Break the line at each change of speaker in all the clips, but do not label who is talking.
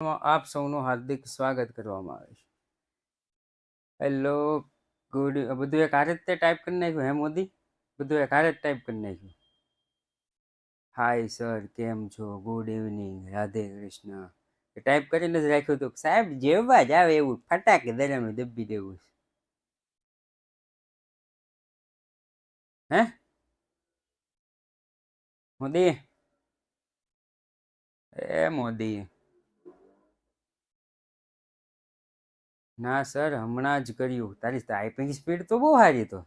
આપ સૌનું હાર્દિક સ્વાગત કરવામાં આવે છે. Hello, good. બધું એક હારે જ તે ટાઈપ કરી નાખ્યું હે મોદી? બધું એક હારે જ ટાઈપ કરી નાખ્યું. હાય સર, કેમ છો? Good evening, Radhe Krishna. Type કરીને જ રાખ્યું હતું. સાહેબ જેવા જ આવે એવું ફટાકે દરિયામાં દબી દેવું છે. હે મોદી? એ મોદી, ના સર, હમણાં જ કર્યું. તારી ટાઈપિંગ સ્પીડ તો બહુ સારી. તો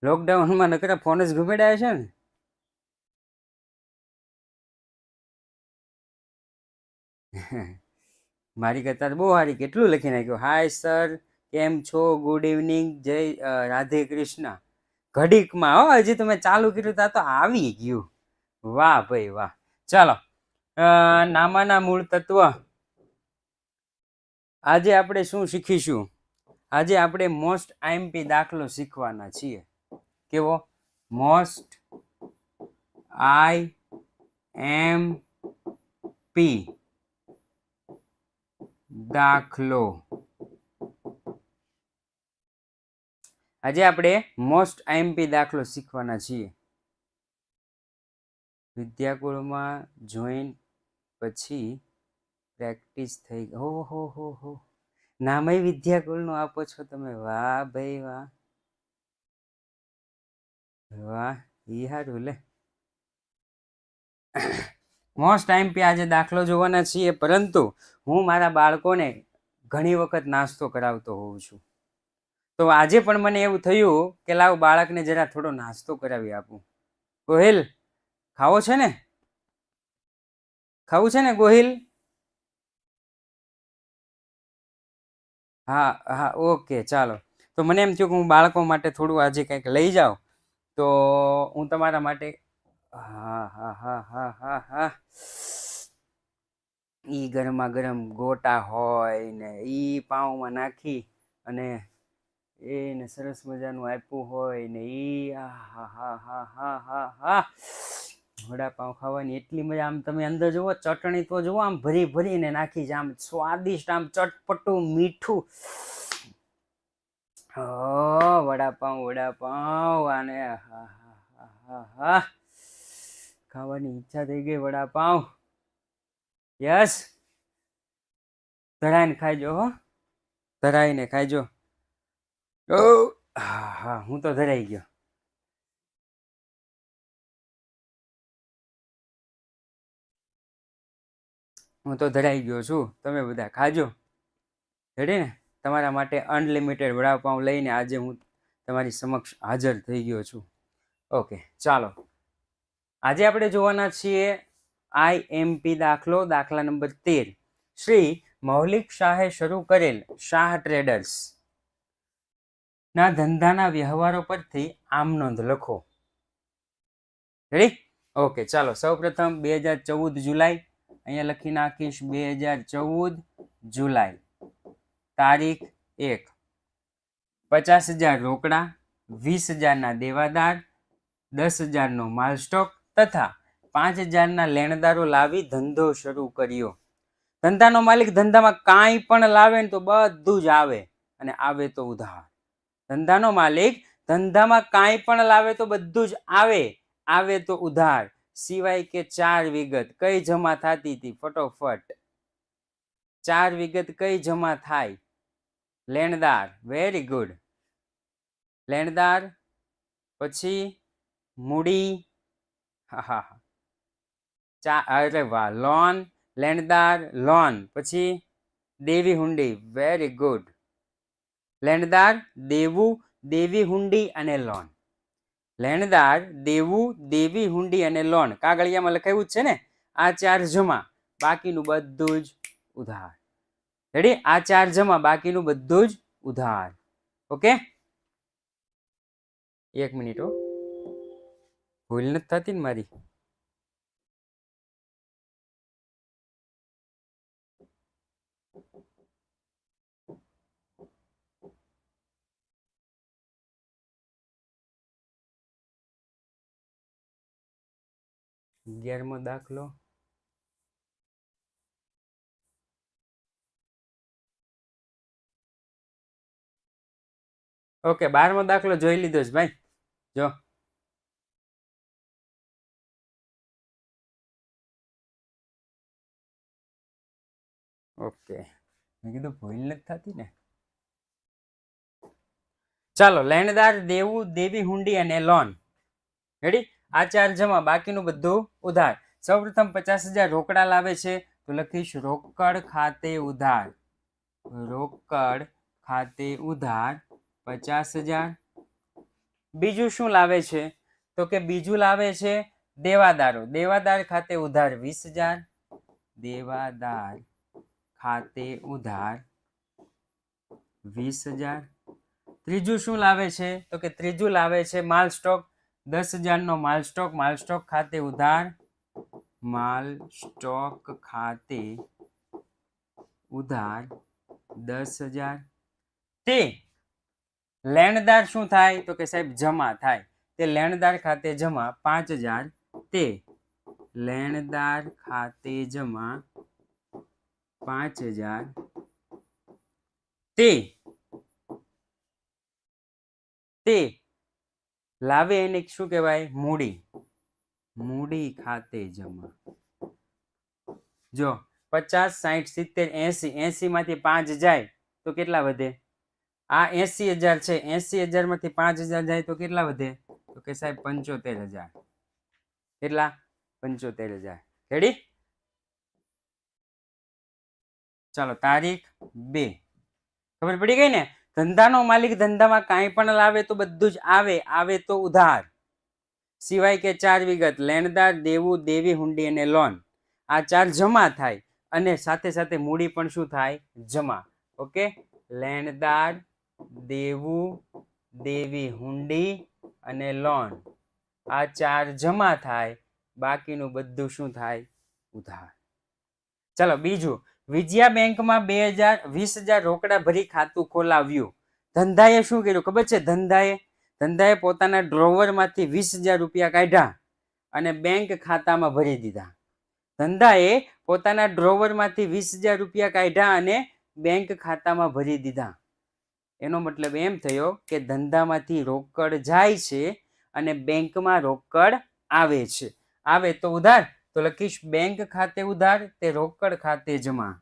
લોકડાઉનમાં નકરા ફોન જ ઘુમેડાય છે ને. મારી કરતા તો બહુ સારી. કેટલું લખી નાખ્યું. હાય સર, કેમ છો? ગુડ ઇવનિંગ, જય રાધે કૃષ્ણ. ઘડીકમાં હો, હજી તમે ચાલુ કર્યું તા તો આવી ગયું. વાહ ભાઈ વાહ. ચાલો, નામાના મૂળ તત્વ. આજે આપણે શું શીખીશું? આજે આપણે મોસ્ટ આઈએમપી દાખલો શીખવાના છીએ. કેવો? મોસ્ટ આઈ એમ પી દાખલો. આજે આપણે મોસ્ટ આઈએમપી દાખલો શીખવાના છીએ. વિદ્યાકુળમાં જોઈન પછી પ્રેક્ટિસ થઈ. હો નામય વિદ્યાકુળનું આપો છો તમે. વાહ ભાઈ વાહ વાહ. ઈ હારું લે. મોસ્ટ આઈએમપી આજે દાખલો જોવાના છીએ, પરંતુ હું મારા બાળકોને ઘણી વખત નાસ્તો કરાવતો હોઉં છું. તો આજે પણ મને એવું થયું કે લાવ બાળકને જરા થોડો નાસ્તો કરાવી આપું. ગોહિલ, ખાવો છે ને? ખાવું છે ને ગોહિલ? હા હા, ઓકે, ચાલો. તો મને એમ થયું કે હું બાળકો માટે થોડું આજે કંઈક લઈ જાઉં, તો હું તમારા માટે. હા હા હા હા હા હા. ઈ ગરમા ગરમ ગોટા હોય ને ઈ પાઉંમાં નાખી અને એને સરસ મજાનું આપ્યું હોય ને ઈ હા હા હા હા હા હા. વડાપાઉં ખાવાની એટલી મજા. આમ તમે અંદર જુઓ, ચટણી તો જુઓ, આમ ભરી ભરીને નાખી છે, આમ સ્વાદિષ્ટ, આમ ચટપટું મીઠું. વડાપાઉં અને હા હા હા હા, ખાવાની ઈચ્છા થઈ ગઈ. વડાપાઉં. યસ, ધરાઈને ખાઈજો હો, ધરાઈને ખાઈજો. હા હા, હું તો ધરાઈ ગયો. હું તો ધરાઈ ગયો છું. તમે બધા ખાજો. રેડી ને? તમારા માટે અનલિમિટેડ વડાપાઉં લઈને આજે હું તમારી સમક્ષ હાજર થઈ ગયો છું. ઓકે, ચાલો. આજે આપણે જોવાના છીએ આઈએમપી દાખલો, દાખલા નંબર 13. શ્રી મૌલિક શાહે શરૂ કરેલ શાહ ટ્રેડર્સ ના ધંધાના વ્યવહારો પરથી આમ નોંધ લખો. રેડી? ઓકે, ચાલો. સૌ પ્રથમ 2014 જુલાઈ. અહીંયા લખી નાખીશ 2014 જુલાઈ. તારીખ 1. 50,000 રોકડા, 20,000 દેવાદાર, 10,000 માલ સ્ટોક તથા 5,000 લેણદારો લાવી ધંધો શરૂ કર્યો. ધંધાનો માલિક ધંધામાં કાંઈ પણ લાવે ને તો બધું જ આવે, અને આવે તો ઉધાર. ધંધાનો માલિક ધંધામાં કાંઈ પણ લાવે તો બધું જ આવે, આવે તો ઉધાર. સિવાય કે 4 વિગત કઈ જમા થતી હતી? ફટોફટ 4 વિગત કઈ જમા થાય? લેણદાર. Very good. લેણદાર, પછી મૂડી. હા, અરે વાહ. લોન, લેણદાર, લોન, પછી દેવી હુંડી. Very good. લેણદાર, દેવું, દેવી હુંડી અને લોન. લેણદાર, દેવું, દેવી હુંડી અને લોન. કાગળિયામાં લખાયું છે ને? આ 4 જમા, બાકીનું બધું જ ઉધાર. રેડી? આ 4 જમા, બાકીનું બધું જ ઉધાર. ઓકે, 1 મિનિટ હો, ભૂલ નથી થતી ને મારી? અગિયારમો દાખલો. ઓકે, 12મો દાખલો જોઈ લીધો છે ભાઈ. જો ઓકે, મેં કીધું ભૂલ નથી થતી ને. ચાલો, લેણદાર, દેવું, દેવી હુંડી અને લોન. રેડી? આ 4 જમા, બાકીનું બધું ઉધાર. સૌપ્રથમ 50,000 રોકડા લાવે છે, તો લખીશ રોકડ ખાતે ઉધાર. રોકડ ખાતે ઉધાર 50,000. બીજું શું લાવે છે? તો કે બીજું લાવે છે દેવાદારો. દેવાદાર ખાતે ઉધાર 20,000. દેવાદાર ખાતે ઉધાર 20,000. ત્રીજું શું લાવે છે? તો કે ત્રીજું લાવે છે માલ સ્ટોક. 10,000 નો માલ સ્ટોક. માલ સ્ટોક ખાતે ઉધાર. માલ સ્ટોક ખાતે ઉધાર 10,000. તે લેણદાર શું થાય? તો કે સાહેબ જમા થાય. તે લેણદાર ખાતે જમા 5,000. તે લેણદાર ખાતે જમા 5,000. તે લાવે એને શું કહેવાય? મૂડી. મૂડી ખાતે જમા. જો 50, 60, 70, 80, 80 માંથી 5 જાય તો કેટલા વધે? આ 80,000 છે, 80,000 માંથી 5,000 જાય તો કેટલા વધે? તો કે સાહેબ 75,000. કેટલા? 75,000. રેડી? ચાલો, તારીખ 2. ખબર પડી ગઈ ને? ધંધાનો માલિક ધંધામાં કાંઈ પણ લાવે તો બધું જ આવે. આવે તો ઉધાર. સિવાય કે 4 વિગત: લેણદાર, દેવું, દેવી હુંડી અને લોન. આ 4 જમા થાય અને સાથે સાથે મૂડી પણ શું થાય? જમા. ઓકે, લેણદાર, દેવું, દેવી હુંડી અને લોન. આ 4 જમા થાય, બાકીનું બધું શું થાય? ઉધાર. ચાલો, બીજું. વિજયા બેંકમાં 20,000 રોકડા ભરી ખાતું ખોલાવ્યું. ધંધાએ શું કર્યું ખબર છે? ધંધાએ પોતાના ડ્રોવરમાંથી 20,000 રૂપિયા કાઢ્યા અને બેંક ખાતામાં ભરી દીધા. ધંધાએ પોતાના ડ્રોવરમાંથી 20,000 રૂપિયા કાઢ્યા અને બેંક ખાતામાં ભરી દીધા. એનો મતલબ એમ થયો કે ધંધામાંથી રોકડ જાય છે અને બેંકમાં રોકડ આવે છે. આવે તો ઉધાર. તો લખીશ બેંક ખાતે ઉધાર, તે રોકડ ખાતે જમા.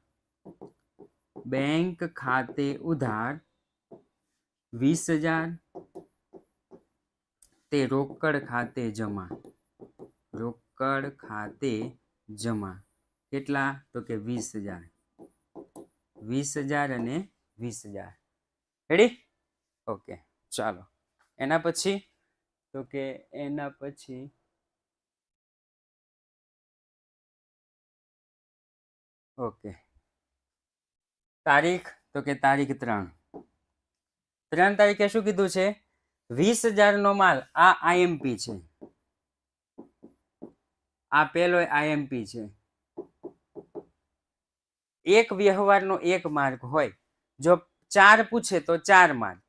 બેંક ખાતે ઉધાર 20,000, તે રોકડ ખાતે જમા. રોકડ ખાતે જમા. કેટલા? તો કે 20,000. 20,000 અને 20,000. રેડી? ઓકે, ચાલો. એના પછી ઓકે, તારીખ તો કે તારીખ 3. 3 તારીખે શું કીધું છે? 20,000 નો માલ. આ આઈએમપી છે. આ પેલો આઈએમપી છે. એક વ્યવહારનો 1 માર્ક હોય. જો 4 પૂછે તો 4 માર્ક,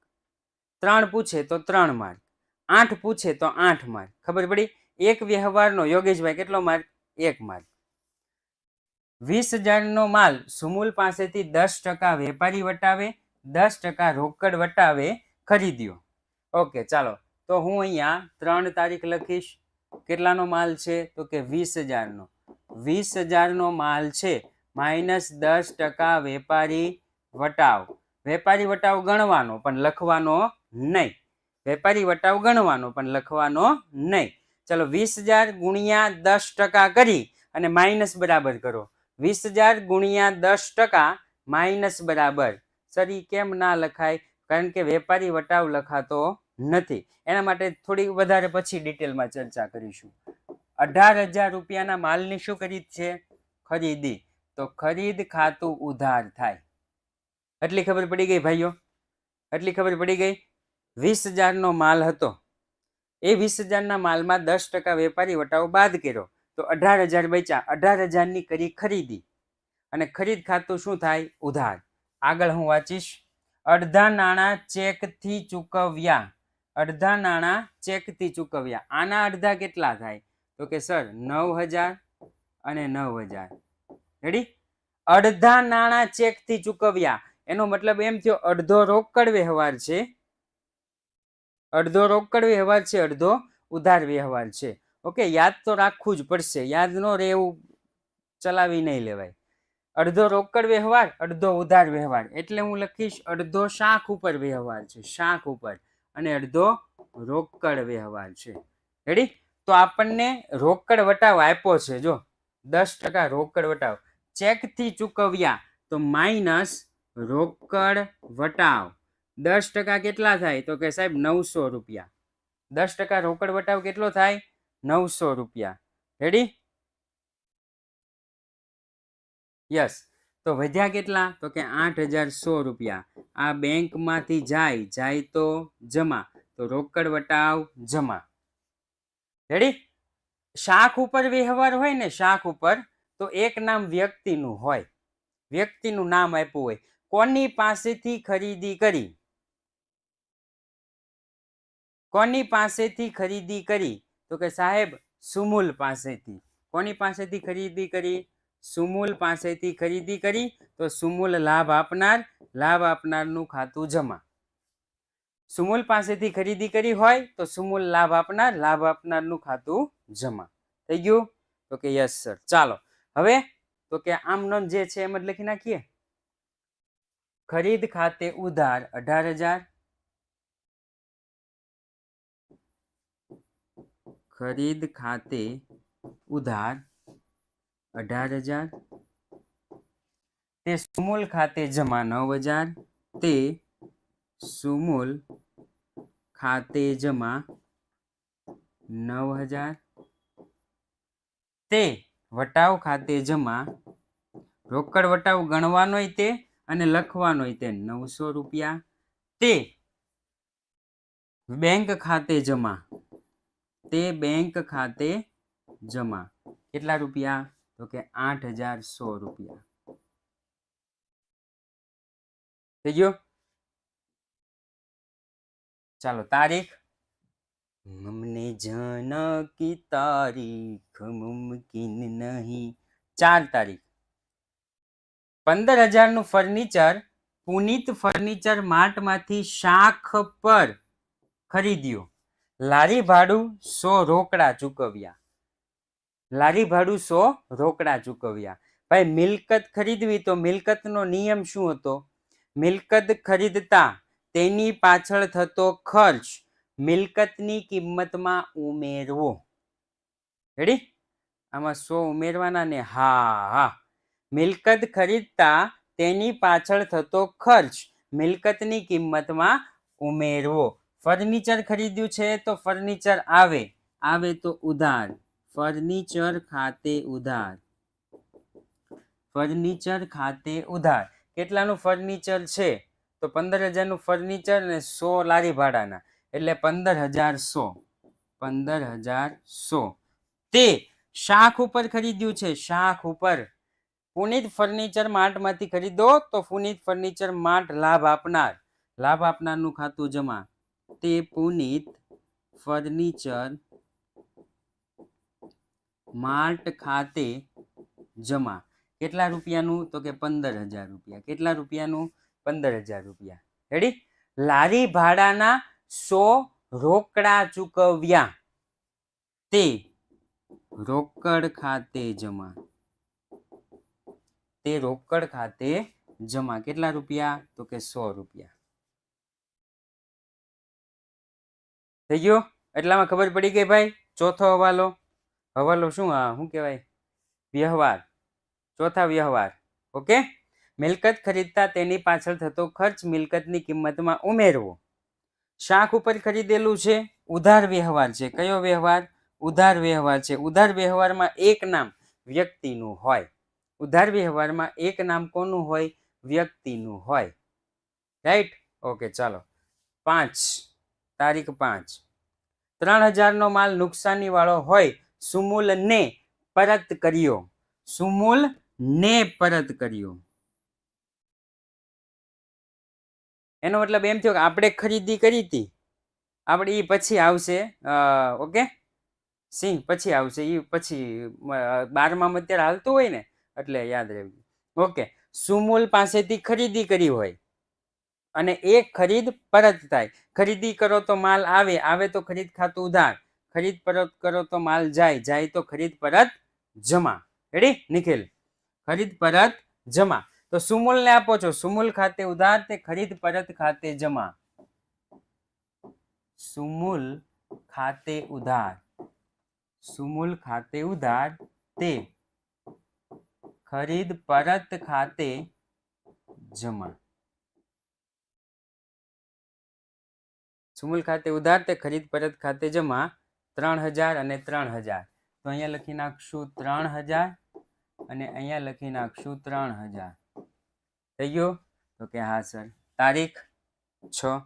3 પૂછે તો 3 માર્ક, 8 પૂછે તો 8 માર્ક. ખબર પડી? એક વ્યવહારનો યોગેશભાઈ કેટલો માર્ક? 1 માર્ક. 20,000 નો માલ સુમુલ પાસેથી 10% વેપારી વટાવે, 10% રોકડ વટાવે ખરીદ્યો. ઓકે, ચાલો. તો હું અહીંયા 3 તારીખ લખીશ. કેટલાનો માલ છે? તો કે 20,000 નો. 20,000 નો માલ છે માઇનસ 10% વેપારી વટાવ. વેપારી વટાવ ગણવાનો પણ લખવાનો નહીં. વેપારી વટાવ ગણવાનો પણ લખવાનો નહીં. ચલો, 20,000 ગુણ્યા 10% કરી અને માઇનસ બરાબર કરો. 20,000 ગુણ્યા 10% માઇનસ બરાબર. સર, ઈ કેમ ના લખાય? કારણ કે વેપારી વટાવ લખાતો નથી. એના માટે થોડી વધારે પછી ડિટેલમાં ચર્ચા કરીશું. 18,000 રૂપિયાના માલની શું ખરીદ છે? ખરીદી. તો ખરીદ ખાતું ઉધાર થાય. એટલી ખબર પડી ગઈ ભાઈઓ? એટલી ખબર પડી ગઈ? 20,000 નો માલ હતો. એ 20,000 ના માલમાં 10% વેપારી વટાવ બાદ કર્યો તો 18,000 બચ્યા. 18,000 ની કરી ખરીદી અને ખરીદ ખાતું શું થાય? ઉધાર. આગળ હું વાંચીશ. અડધા નાણાં ચેકથી ચૂકવ્યા. અડધા નાણાં ચેકથી ચૂકવ્યા. આના અડધા કેટલા થાય? તો કે સર 9,000 અને 9,000. રેડી? અડધા નાણાં ચેકથી ચૂકવ્યા એનો મતલબ એમ થયો અડધો રોકડ વ્યવહાર છે અડધો રોકડ વ્યવહાર છે, અડધો ઉધાર વ્યવહાર છે. ઓકે, યાદ તો રાખવું જ પડશે, યાદ ન રહે એવું ચલાવી નહીં લેવાય. અડધો રોકડ વ્યવહાર, અડધો ઉધાર વ્યવહાર, એટલે હું લખીશ અડધો શાખ ઉપર વ્યવહાર છે, શાખ ઉપર, અને અડધો રોકડ વ્યવહાર છે. રેડી? તો આપણને રોકડ વટાવ આપ્યો છે, જો 10% રોકડ વટાવ. ચેકથી ચૂકવ્યા તો માઇનસ રોકડ વટાવ. 10% કેટલા થાય? તો કે સાહેબ 900 રૂપિયા. 10% રોકડ વટાવ કેટલો થાય? 900 રૂપિયા. રેડી? યસ. તો વધ્યા કેટલા? તો કે 8100 રૂપિયા. આ બેંકમાંથી જાય તો જમા, તો રોકડ વટાવ જમા. રેડી? શાખ ઉપર વ્યવહાર હોય ને, શાખ ઉપર, તો એક નામ વ્યક્તિનું હોય, વ્યક્તિનું નામ આપ્યું હોય. કોની પાસેથી ખરીદી કરી? કોની પાસેથી ખરીદી કરી? તો કે સાહેબ સુમુલ પાસેથી. કોની પાસેથી ખરીદી કરી? સુમુલ પાસેથી ખરીદી કરી, તો સુમુલ લાભ આપનાર, લાભ આપનારનું ખાતું જમા. સુમુલ પાસેથી ખરીદી કરી હોય તો સુમુલ લાભ આપનાર, લાભ આપનારનું ખાતું જમા. થઈ ગયું? તો કે યસ સર. ચાલો હવે તો કે આમ નોંધ જે છે એમ જ લખી નાખીએ. ખરીદ ખાતે ઉધાર 18,000, ખરીદ ખાતે ઉધાર 18,000, તે સુમુલ ખાતે જમા 9,000, તે સુમુલ ખાતે જમા 9,000, તે વટાવ ખાતે જમા, રોકડ વટાવ ગણવાનોય તે અને લખવાનોય તે 900 રૂપિયા, તે બેંક ખાતે જમા, તે બેંક ખાતે જમા. કેટલા રૂપિયા? તો કે 8100 રૂપિયા. થઈ ગયો? ચાલો તારીખ. અમને જાનકી તારીખ મુમકિન નહીં. 4 તારીખ. 15,000 નું ફર્નિચર પુનિત ફર્નિચર માર્ટમાંથી શાખ પર ખરીદ્યું. લારી ભાડું 100 રોકડા ચૂકવ્યા. લારી ભાડું 100 રોકડા ચૂકવ્યા. ભાઈ મિલકત ખરીદવી તો મિલકતનો નિયમ શું હતો? મિલકત ખરીદતા તેની પાછળ થતો ખર્ચ મિલકતની કિંમતમાં ઉમેરવો. રેડી? આમાં 100 ઉમેરવાના ને? હા. મિલકત ખરીદતા તેની પાછળ થતો ખર્ચ મિલકતની કિંમતમાં ઉમેરવો. ફર્નિચર ખરીદ્યું છે તો ફર્નિચર આવે તો ઉધાર. ફર્નિચર ખાતે ઉધાર. ફર્નિચર ખાતે ઉધાર. કેટલાનું ફર્નિચર છે? તો 15,000 નું ફર્નિચર ને 100 લારી ભાડાના, એટલે 15,100. 15,100. તે શાખ ઉપર ખરીદ્યું છે, શાખ ઉપર. પુનિત ફર્નિચર માર્ટમાંથી ખરીદો તો પુનિત ફર્નિચર માર્ટ લાભ આપનાર, લાભ આપનારનું ખાતું જમા. તે પુનિત ફર્નિચર માર્ટ ખાતે જમા. કેટલા રૂપિયાનું? તો કે 15,000 રૂપિયા. કેટલા રૂપિયાનું? 15,000 રૂપિયા. રેડી? લારી ભાડાના 100 રોકડા ચૂકવ્યા, તે રોકડ ખાતે જમા. તે રોકડ ખાતે જમા. કેટલા રૂપિયા? તો કે 100 રૂપિયા. થઈ ગયો? એટલામાં ખબર પડી ગઈ ભાઈ. ચોથો હવાલો. હવાલો શું કહેવાય? વ્યવહાર. ચોથા વ્યવહાર. ઓકે. મિલકત ખરીદતા તેની પાછળ થતો ખર્ચ મિલકતની કિંમતમાં ઉમેરવો. શાખ ઉપર ખરીદેલું છે, ઉધાર વ્યવહાર છે. કયો વ્યવહાર? ઉધાર વ્યવહાર છે. ઉધાર વ્યવહારમાં એક નામ વ્યક્તિનું હોય. ઉધાર વ્યવહારમાં એક નામ કોનું હોય? વ્યક્તિનું હોય. રાઈટ? ઓકે. ચાલો 5 તારીખ 5. 3,000 નો માલ નુકસાની વાળો હોય, સુમુલ ને પરત કર્યો. સુમુલ ને પરત કર્યો. એનો મતલબ એમ થયો કે આપણે ખરીદી કરી હતી, આપણે એ પછી આવશે. ઓકે, સિંહ પછી આવશે, એ પછી 12માં અત્યારે હાલતું હોય ને, એટલે યાદ રહેવું. ઓકે. સુમુલ પાસેથી ખરીદી કરી હોય, અને એક ખરીદ પરત થાય. ખરીદી કરો તો માલ આવે, આવે તો ખરીદ ખાતું ઉધાર, ખરીદ પરત કરો તો માલ જાય, જાય તો ખરીદ પરત જમા. રેડી નિખિલ? ખરીદ પરત જમા. તો સુમૂલ ને આપો છો, સુમૂલ ખાતે ઉધાર તે ખરીદ પરત ખાતે જમા. સુમૂલ ખાતે ઉધાર, સુમૂલ ખાતે ઉધાર તે ખરીદ પરત ખાતે જમા. સુમૂલ ખાતે ઉધાર તે ખરીદ પરત ખાતે જમા. 3000 અને 3000. તો અહીંયા લખી નાખશું 3000 અને અહીંયા લખી નાખશું 3000. થઈ ગયું? તો કે હા સર. તારીખ 6.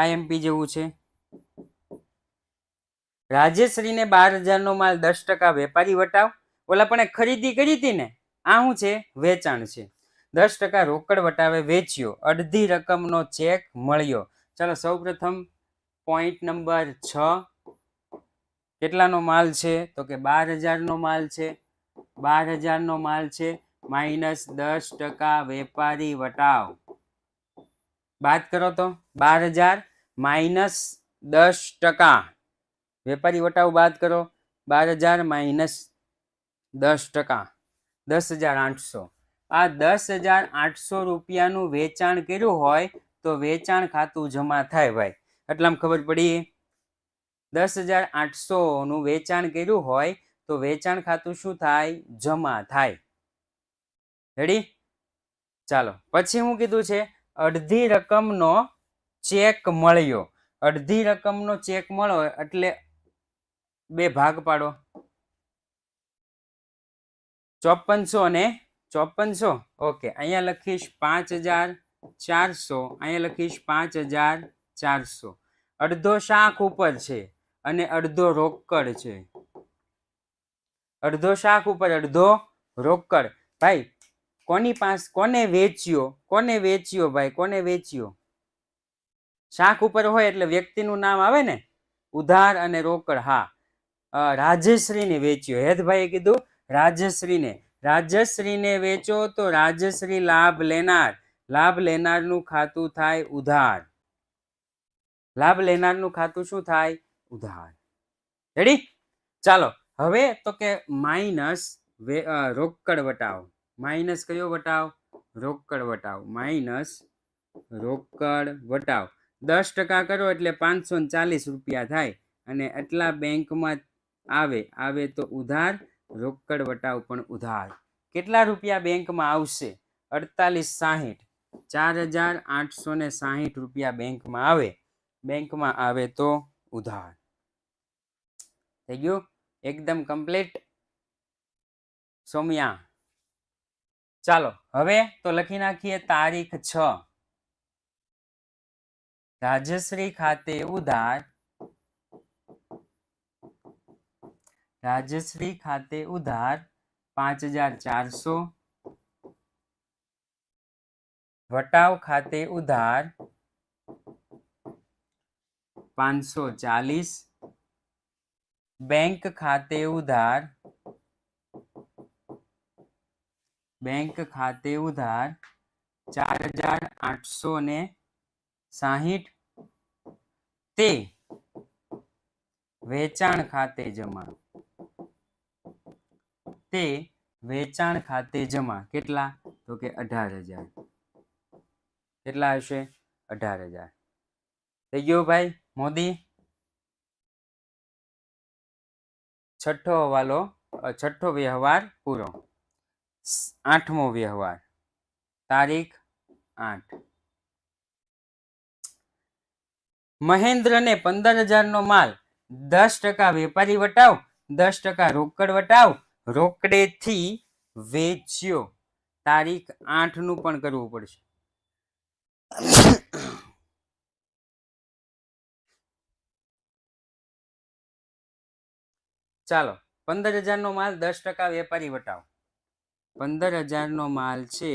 IMP જેવું છે. રાજેશ્રીને 12000 નો માલ 10% વેપારી વટાવ. ઓલા પણ ખરીદી કરી હતી ને, આ શું છે? વેચાણ છે. 10% રોકડ વટાવે વેચ્યો, અડધી રકમનો ચેક મળ્યો. ચાલો સૌપ્રથમ પોઈન્ટ નંબર 6. કેટલાનો માલ છે? તો કે 12000 નો માલ છે. 12000 નો માલ છે માઇનસ 10% વેપારી વટાવ. બાદ કરો તો 12000 માઇનસ 10%. વેપારી વટાવ બાદ કરો. 12000 માઇનસ 10%, 10800. આ 10800 રૂપિયાનું વેચાણ કર્યું હોય તો વેચાણ ખાતું જમા થાય ભાઈ. એટલામાં ખબર પડી? 10800 નું વેચાણ કર્યું હોય તો વેચાણ ખાતું શું થાય? જમા થાય. રેડી? ચાલો પછી હું કીધું છે? અડધી રકમનો ચેક મળ્યો. અડધી રકમનો ચેક મળ્યો એટલે બે ભાગ પાડો. 5400 અને 5400. ઓકે, અહીંયા લખીશ 5400, અહીંયા લખીશ 5400. અડધો શાખ ઉપર છે અને અડધો રોકડ છે. અડધો શાખ ઉપર, અડધો રોકડ. ભાઈ કોની પાસે, કોને વેચ્યો? કોને વેચ્યો ભાઈ? કોને વેચ્યો? શાખ ઉપર હોય એટલે વ્યક્તિનું નામ આવે ને, ઉધાર અને રોકડ. હા, રાજશ્રીને વેચ્યો. હેતભાઈએ કીધું રાજશ્રીને. રાજશ્રીને વેચો તો રાજશ્રી લાભ લેનાર. લાભ લેનારનું ખાતું થાય ઉધાર. લાભ લેનારનું ખાતું શું થાય? ઉધાર. રેડી? ચાલો હવે તો કે માઇનસ રોકડ વટાવ. માઇનસ કયો વટાવ? રોકડ વટાવ. માઇનસ રોકડ વટાવ. 10% કરો એટલે 540 રૂપિયા થાય અને એટલા બેંકમાં આવે તો ઉધાર. રોકડ વટાવ પણ ઉધાર. કેટલા રૂપિયા બેંકમાં આવશે? 4860. 4860 રૂપિયા બેંકમાં આવે. બેંકમાં આવે તો ઉધાર. થઈ ગયું? એકદમ કમ્પ્લીટ સોમ્યા. ચાલો હવે તો લખી નાખીએ તારીખ 6. રાજશ્રી ખાતે ઉધાર. રાજશ્રી ખાતે ઉધાર 5400. વટાવ ખાતે ઉધાર 540. બેંક ખાતે ઉધાર, બેંક ખાતે ઉધાર 4860. તે વેચાણ ખાતે જમા. તે વેચાણ ખાતે જમા. કેટલા? તો કે 18000. કેટલા હશે? 18000. થઈ ગયો ભાઈ મોદી? છઠ્ઠો વ્યવહાર પૂરો. 8મો વ્યવહાર. તારીખ 8. મહેન્દ્રને 15000 નો માલ 10% વેપારી વટાવ, 10% રોકડ વટાવ, રોકડેથી વેચ્યો. તારીખ 8 નું પણ કરવું પડશે. ચાલો 15000 નો માલ 10% વેપારી વટાવ. 15000 નો માલ છે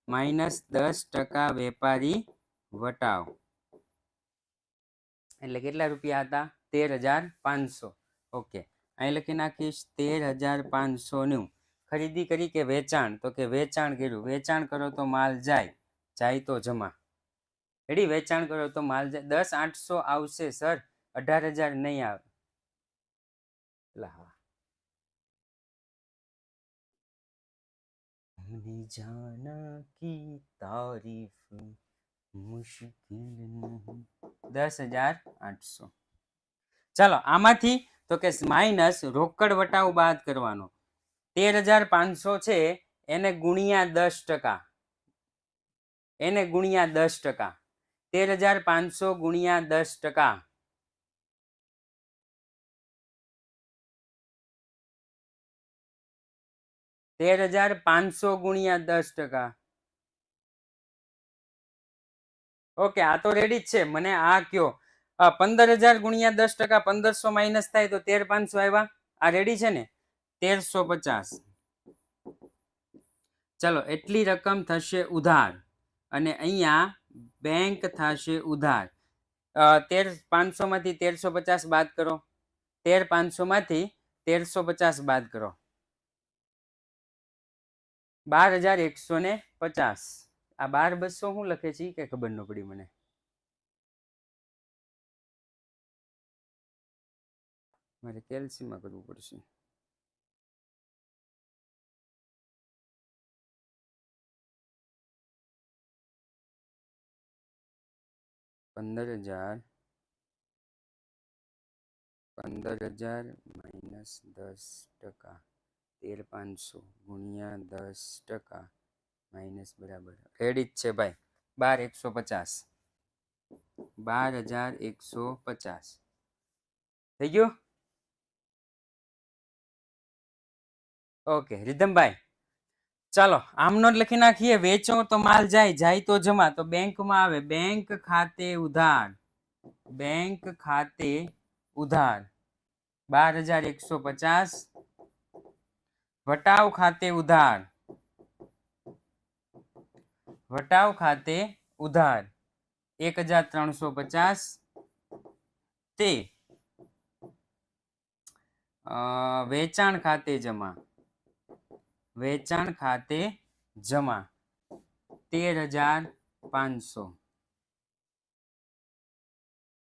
માઇનસ 10% વેપારી વટાવ એટલે કેટલા રૂપિયા હતા? 13500. ઓકે, અહીં લખી નાખીશ 13500 નું. ખરીદી કરી કે વેચાણ? તો કે વેચાણ કર્યું. વેચાણ કરો તો માલ જાય, જાય તો જમા. રેડી? વેચાણ કરો તો માલ જાય. 10,800 આવશે સર, 18,000 નહીં આવે. जाना की तारीफ मुश्किल नहीं. 10,800. ચાલો આમાંથી તો કે માઇનસ રોકડ વટાવ બાદ કરવાનો. 13,500 છે એને ગુણ્યા 10%, એને ગુણ્યા 10%. 13,500 ગુણ્યા 10%. 13,500 ગુણ્યા 10%. ઓકે, આ તો રેડી જ છે. મને આ કયો 15,000 ગુણ્યા 10%, 1,500 માઇનસ થાય તો 13,500 આવ્યા. આ રેડી છે ને? 1,350. ચલો, એટલી રકમ થશે ઉધાર અને અહીંયા બેંક થશે ઉધાર. 13,500 માંથી 1,350 બાદ કરો. 13,500 માંથી 1,350 બાદ કરો. 12,150. આ 12,200 શું લખે છે કે ખબર ન પડી મને. મારે કેલ્સીમાં કરવું પડશે. 15,000 માઇનસ 10%, 13,500 ગુણ્યા 10% માઇનસ બરાબર રેડી જ છે ભાઈ. 12,150. 12,150 થઈ ગયું. ઓકે રીધમભાઈ, ચાલો આમનો જ લખી નાખીએ. વેચો તો માલ જાય, જાય તો જમા, તો બેંકમાં આવે. બેંક ખાતે ઉધાર, બેંક ખાતે ઉધાર 12,150. વટાવ ખાતે ઉધાર, વટાવ ખાતે ઉધાર 1,350. તે વેચાણ ખાતે જમા, વેચાણ ખાતે જમા 13,500.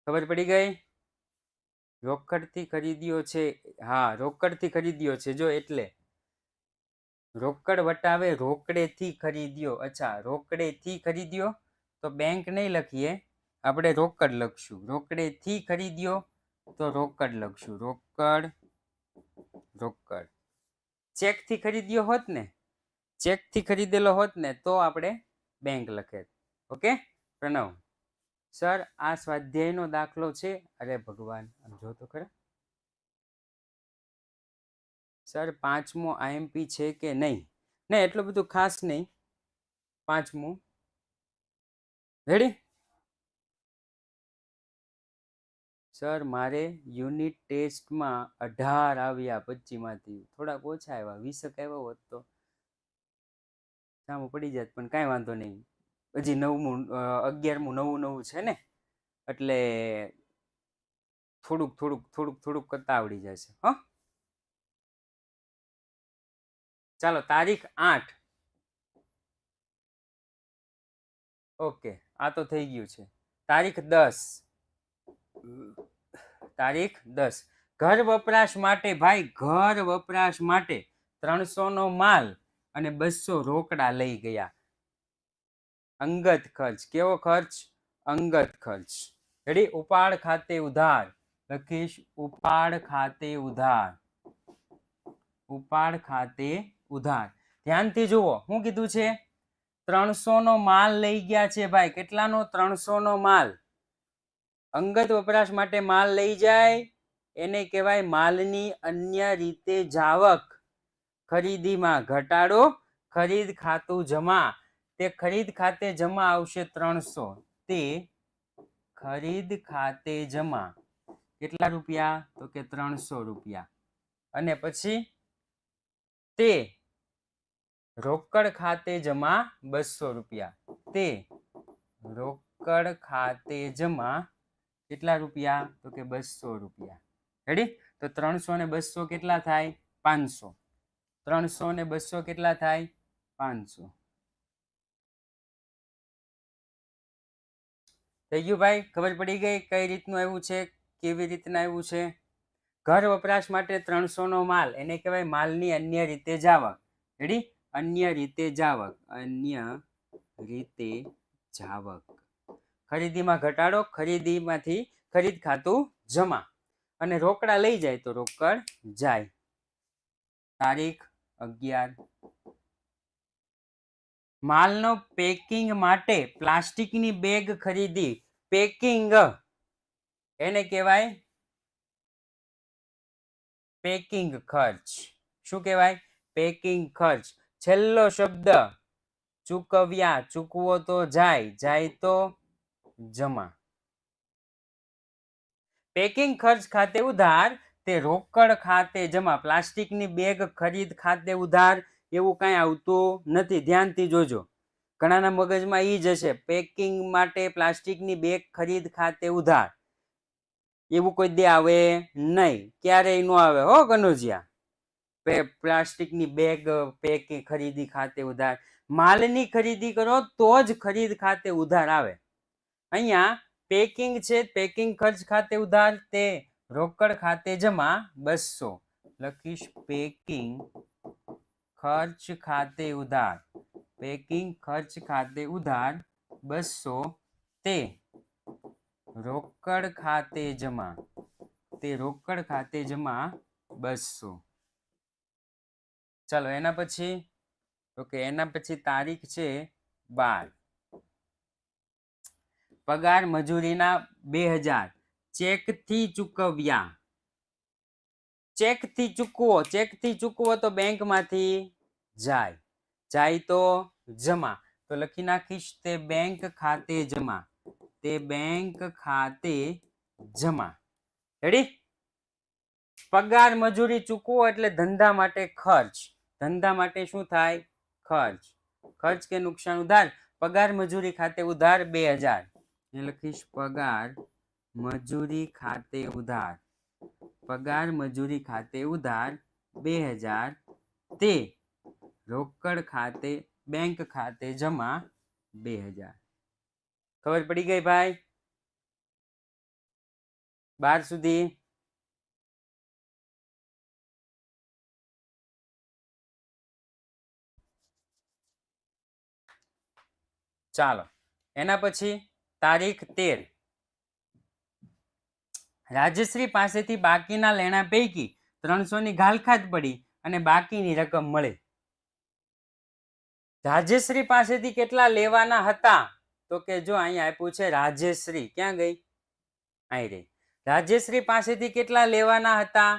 ખબર પડી ગઈ? રોકડથી ખરીદ્યો છે. હા, રોકડથી ખરીદ્યો છે જો, એટલે રોકડ વટાવે રોકડેથી ખરીદ્યો. અચ્છા, રોકડેથી ખરીદ્યો તો બેંક નહીં લખીએ, આપણે રોકડ લખશું. રોકડેથી ખરીદ્યો તો રોકડ લખશું. રોકડ, રોકડ. ચેકથી ખરીદ્યો હોત ને, ચેકથી ખરીદેલો હોત ને તો આપણે બેંક લખે. ઓકે પ્રણવ સર, આ સ્વાધ્યાયનો દાખલો છે. અરે ભગવાન, આમ જો તો ખરા સર. 5મો આઈએમપી છે કે નહીં? નહીં, એટલું બધું ખાસ નહીં. 5મું રેડી? સર મારે યુનિટ ટેસ્ટમાં 18 આવ્યા 25માંથી. થોડાક ઓછા આવ્યા, 20 આવ્યા હોત તો સામું પડી જાત, પણ કાંઈ વાંધો નહીં. હજી 9મું 11મું નવું છે ને, એટલે થોડુંક કરતા આવડી જશે. હા, ચાલો તારીખ 8. ઓકે, આ તો થઈ ગયું છે. તારીખ 10, તારીખ 10. ઘર વપરાશ માટે ભાઈ, ઘર વપરાશ માટે 300 નો માલ અને 200 રોકડા લઈ ગયા. અંગત ખર્ચ. કેવો ખર્ચ? અંગત ખર્ચ. રેડી? ઉપાડ ખાતે ઉધાર લખીશ. ઉપાડ ખાતે ઉધાર, ઉપાડ ખાતે ઉધાર. ધ્યાનથી જુઓ, શું કીધું છે? 300 નો માલ લઈ ગયા છે ભાઈ. કેટલાનો? 300 નો માલ. અંગત વપરાશ માટે માલ લઈ જાય એને કહેવાય માલની અન્ય રીતે જાવક. ખરીદીમાં ઘટાડો, ખરીદ ખાતું જમા. તે ખરીદ ખાતે જમા આવશે 300. તે ખરીદ ખાતે જમા કેટલા રૂપિયા? તો કે 300 રૂપિયા. અને પછી તે રોકડ ખાતે જમા 200 રૂપિયા. તે રોકડ ખાતે જમા કેટલા રૂપિયા? તો કે 200 રૂપિયા. રેડી? તો 300 ને 200 કેટલા થાય? 500. 300 ને 200 કેટલા થાય? 500. થઈ ગયું ભાઈ? ખબર પડી ગઈ કઈ રીતનું આવ્યું છે, કેવી રીતના આવ્યું છે? ઘર વપરાશ માટે 300 નો માલ એને કહેવાય માલની અન્ય રીતે જાવક. રેડી? અન્ય રીતે જાવક. અન્ય રીતે જાવક. ખરીદીમાં ઘટાડો, ખરીદીમાંથી ખરીદ ખાતું જમા, અને રોકડા લઈ જાય તો રોકડ જાય. તારીખ 11. માલનો પેકિંગ માટે પ્લાસ્ટિકની બેગ ખરીદી. પેકિંગ એને કહેવાય પેકિંગ ખર્ચ. શું કહેવાય? પેકિંગ ખર્ચ. છેલ્લો શબ્દ ચૂકવ્યા. ચૂકવો તો જાય, જાય તો જમા. પેકિંગ ખર્ચ ખાતે ઉધાર, તે રોકડ ખાતે જમા. પ્લાસ્ટિકની બેગ ખરીદ ખાતે ઉધાર એવું કાંઈ આવતું નથી. ધ્યાનથી જોજો, ઘણાના મગજમાં ઈ જ હશે, પેકિંગ માટે પ્લાસ્ટિકની બેગ ખરીદ ખાતે ઉધાર. એવું કોઈ દે આવે નહીં, ક્યારેય ન આવે હો કનુજિયા. પ્લાસ્ટિકની બેગ પેકિંગ ખરીદી ખાતે ઉધાર. માલની ખરીદી કરો તો જ ખરીદ ખાતે ઉધાર આવે. અહીંયા પેકિંગ છે, પેકિંગ ખર્ચ ખાતે ઉધાર, તે રોકડ ખાતે જમા. 200 લખીશ. પેકિંગ ખર્ચ ખાતે ઉધાર. પેકિંગ ખર્ચ ખાતે ઉધાર 200, તે રોકડ ખાતે જમા. તે રોકડ ખાતે જમા 200. ચાલો એના પછી, ઓકે, એના પછી તારીખ છે 12. પગાર મજૂરીના 2000 ચેકથી ચૂકવ્યા. ચેકથી ચૂકવો, ચેકથી ચૂકવો તો બેંકમાંથી જાય, જાય તો જમા. તો લખી નાખીશ, તે બેંક ખાતે જમા. તે બેંક ખાતે જમા. રેડી? પગાર મજૂરી ચૂકવો એટલે ધંધા માટે ખર્ચ. ધંધા માટે શું થાય? ખર્ચ. ખર્ચ કે નુકસાન ઉધાર. પગાર મજૂરી ખાતે ઉધાર 2000. એ લખીશ પગાર મજૂરી ખાતે ઉધાર. પગાર મજૂરી ખાતે ઉધાર 2000, તે રોકડ ખાતે બેંક ખાતે જમા 2000. ખબર પડી ગઈ ભાઈ? 12 સુધી? ચાલો એના પછી તારીખ 13. રાજશ્રી પાસેથી બાકીના લેણા પૈકી 300 ની ઘાલખાત પડી અને બાકીની રકમ મળી. રાજશ્રી પાસેથી કેટલા લેવાના હતા? તો કે જો અહીંયા આપ્યું છે રાજશ્રી. ક્યાં ગઈ? અહીં રહી. રાજશ્રી પાસેથી કેટલા લેવાના હતા?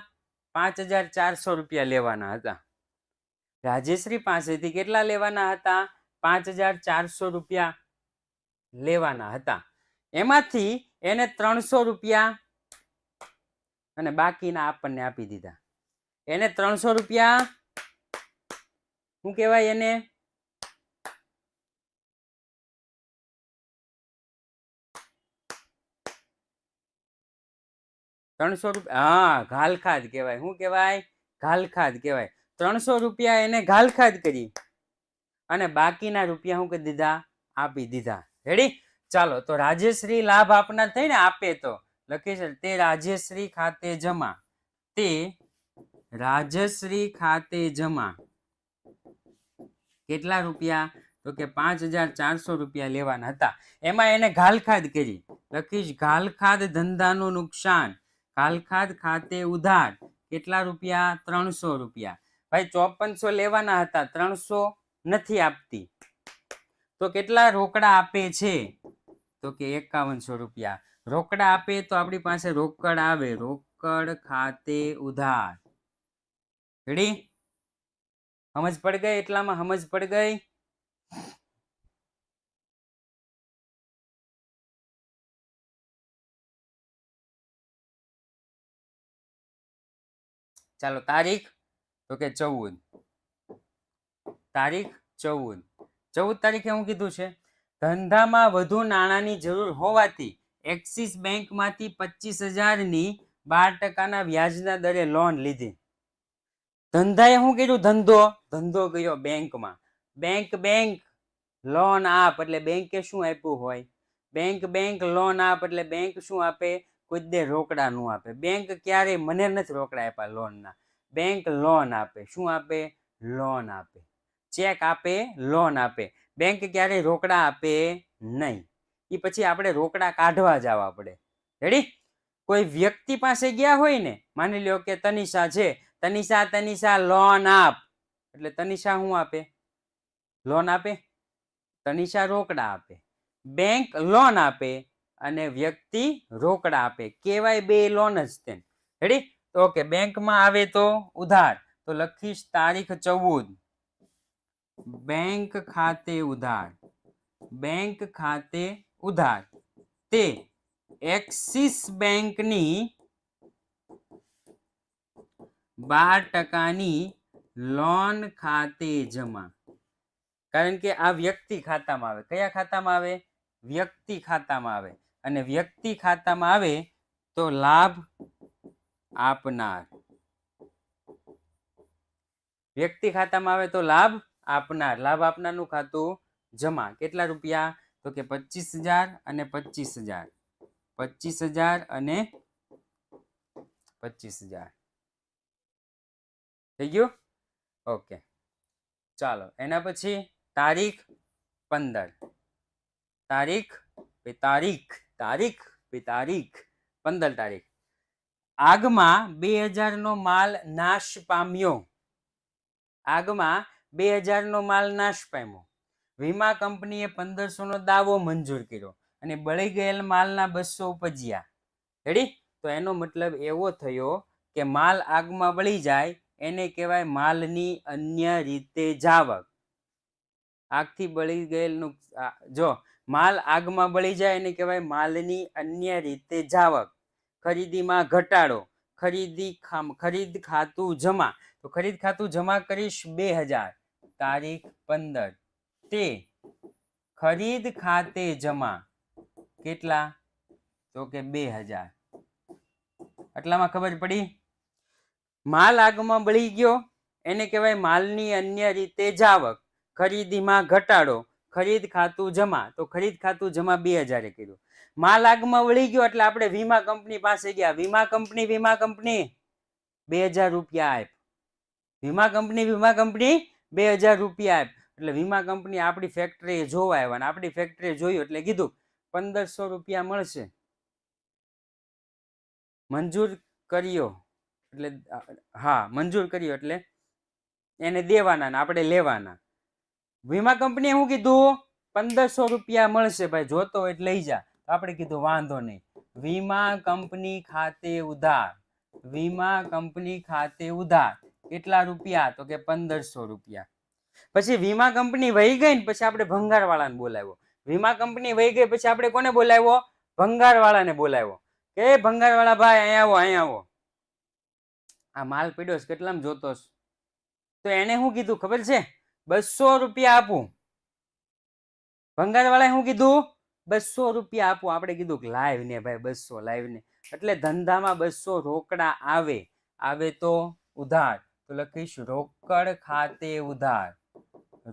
5400 રૂપિયા લેવાના હતા. રાજશ્રી પાસેથી કેટલા લેવાના હતા? 5400 રૂપિયા લેવાના હતા. એમાંથી એને 300 રૂપિયા અને બાકીના આપણને આપી દીધા. એને 300 રૂપિયા શું કહેવાય? એને હા, ઘાલખાદ કહેવાય. શું કહેવાય? ઘાલખાદ કહેવાય. 300 રૂપિયા એને ઘાલખાદ કરી અને બાકીના રૂપિયા શું કરી દીધા? આપી દીધા. રેડી? ચાલો, તો રાજશ્રી લાભ આપનાર થઈ ને, આપે તો લખી છે તે રાજશ્રી ખાતે જમા. તે રાજશ્રી ખાતે જમા કેટલા રૂપિયા? તો કે 5400 રૂપિયા લેવાના હતા. એમાં એને ઘાલખાદ કરી. લખીશ ઘાલખાદ ધંધાનું નુકસાન. ઘાલખાદ ખાતે ઉધાર કેટલા રૂપિયા? 300 રૂપિયા. ભાઈ 5400 લેવાના હતા, 300 નથી આપતી, તો કેટલા રોકડા આપે છે? તો કે 5100 રૂપિયા રોકડા આપે. તો આપણી પાસે રોકડ આવે. રોકડ ખાતે ઉધાર. રેડી? સમજ પડી ગઈ? એટલામાં સમજ પડી ગઈ? ચાલો તારીખ, તો કે 14. તારીખ 14 તારીખે હું કીધું છે? ધંધામાં વધુ નાણાંની જરૂર હોવાથી એક્સિસ બેંકમાંથી 25,000 ની 12% વ્યાજના દરે લોન લીધી. ધંધાએ શું કર્યું? ધંધો ગયો બેંકમાં. બેંક લોન આપ એટલે બેંકે શું આપ્યું હોય? બેંક બેંક લોન આપ એટલે બેંક શું આપે? કોઈ દે રોકડા નું આપે. બેંક ક્યારે મને નથી રોકડા આપ્યા લોનના. બેંક લોન આપે. શું આપે? લોન આપે. ચેક આપે, લોન આપે. બેંક ક્યારે રોકડા આપે નહીં. એ પછી આપણે રોકડા કાઢવા જવા પડે. રેડી? કોઈ વ્યક્તિ પાસે ગયા હોય ને, માની લ્યો કે તનિષા છે, તનિષા લોન આપ એટલે તનિષા શું આપે? લોન આપે. તનિષા રોકડા આપે. બેંક લોન આપે અને વ્યક્તિ રોકડા આપે. કેવાય બે લોન જ તેમ. રેડી? તો ઓકે, બેંકમાં આવે તો ઉધાર, તો લખીશ તારીખ 14. બેંક ખાતે ઉધાર. બેંક ખાતે ઉધાર તે એક્સિસ બેંકની 12% લોન ખાતે જમા. કારણ કે આ વ્યક્તિ ખાતામાં આવે. કયા ખાતામાં આવે? વ્યક્તિ ખાતામાં આવે. અને વ્યક્તિ ખાતામાં આવે તો લાભ આપનાર. વ્યક્તિ ખાતામાં આવે તો લાભ આપનાર. લાભ આપનારનું ખાતું જમા. કેટલા રૂપિયા? તો કે 25,000 અને 25,000. 25,000 અને 25,000. થઈ ગયું? ઓકે, ચાલો એના પછી તારીખ 15. તારીખ 15 તારીખ. આગમાં 2000 નો માલ નાશ પામ્યો. આગમાં 2000 નો માલ નાશ પામ્યો. વીમા કંપનીએ 1500 નો દાવો મંજૂર કર્યો અને બળી ગયેલ માલના 200 ઉપજ્યા. રેડી? તો એનો મતલબ એવો થયો કે માલ આગમાં બળી જાય એને કહેવાય માલની અન્ય રીતે જાવક. આગથી બળી ગયેલ જો માલ આગમાં બળી જાય એને કહેવાય માલની અન્ય રીતે જાવક. ખરીદીમાં ઘટાડો. ખરીદ ખાતું જમા. તો ખરીદ ખાતું જમા કરીશ 2000. તારીખ 15 તે ખરીદ ખાતે જમા. કેટલા? તો કે 2000. આટલામાં ખબર પડી? માલ આગમાં બળી ગયો એને કહેવાય માલની અન્ય રીતે જાવક. ખરીદીમાં ઘટાડો. ખરીદ ખાતું જમા. તો ખરીદ ખાતું જમા 2000 કર્યું. માલ આગમાં બળી ગયો એટલે આપણે વીમા કંપની પાસે ગયા. વીમા કંપની 2000 રૂપિયા આપ. વીમા કંપની 2000 રૂપિયા આપ. એટલે વીમા કંપની આપણી ફેક્ટરીએ જોવા આવ્યા ને આપણી ફેક્ટરીએ જોયું એટલે કીધું 1500 રૂપિયા મળશે. મંજૂર કર્યો એટલે હા, મંજૂર કર્યો એટલે એને દેવાના ને આપણે લેવાના. વીમા કંપનીએ શું કીધું? 1500 રૂપિયા મળશે ભાઈ, જોતો હોય એટલે લઈ જા. આપણે કીધું વાંધો નહીં. વીમા કંપની ખાતે ઉધાર. વીમા કંપની ખાતે ઉધાર. કેટલા રૂપિયા? તો કે 1500 રૂપિયા. પછી વીમા કંપની વહી ગઈ ને પછી આપણે ભંગારવાળાને બોલાવ્યો. વીમા કંપની વહી ગઈ પછી આપણે કોને બોલાવ્યો? ભંગારવાળાને બોલાવ્યો. કે ભંગારવાળા ભાઈ અહીંયા આવો. આ માલ પડ્યો છે, કેટલામાં જોતો? તો એને શું કીધું ખબર છે? 200 રૂપિયા આપું. ભંગારવાળાએ શું કીધું? 200 રૂપિયા આપું. આપણે કીધું કે લાઈવ ને ભાઈ 200 લાઈવ ને. એટલે ધંધામાં 200 રોકડા આવે તો ઉધાર. તો લખીશ રોકડ ખાતે ઉધાર.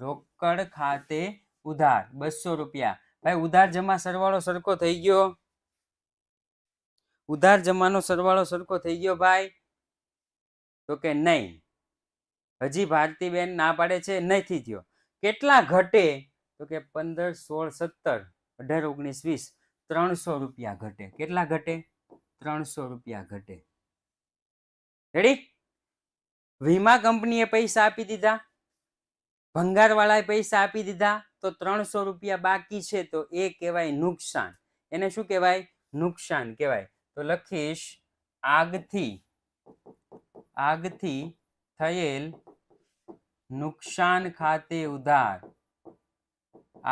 રોકડ ખાતે ઉધાર 200 રૂપિયા. ભાઈ ઉધાર જમા સરવાળો સરખો થઈ ગયો? ઉધાર જમાનો સરવાળો સરખો થઈ ગયો ભાઈ? તો કે નહીં. હજી ભારતીબેન ના પાડે છે, નથી થયો. કેટલા ઘટે? તો કે 15, 16, 17, 18, 19, 20, 300 રૂપિયા ઘટે. કેટલા ઘટે? 300 રૂપિયા ઘટે. રેડી? વીમા કંપનીએ પૈસા આપી દીધા, ભંગારવાળાએ પૈસા આપી દીધા, તો 300 રૂપિયા બાકી છે તો એ કહેવાય નુકસાન. એને શું કહેવાય? નુકસાન કહેવાય. તો લખીશ આગથી થયેલ નુકસાન ખાતે ઉધાર.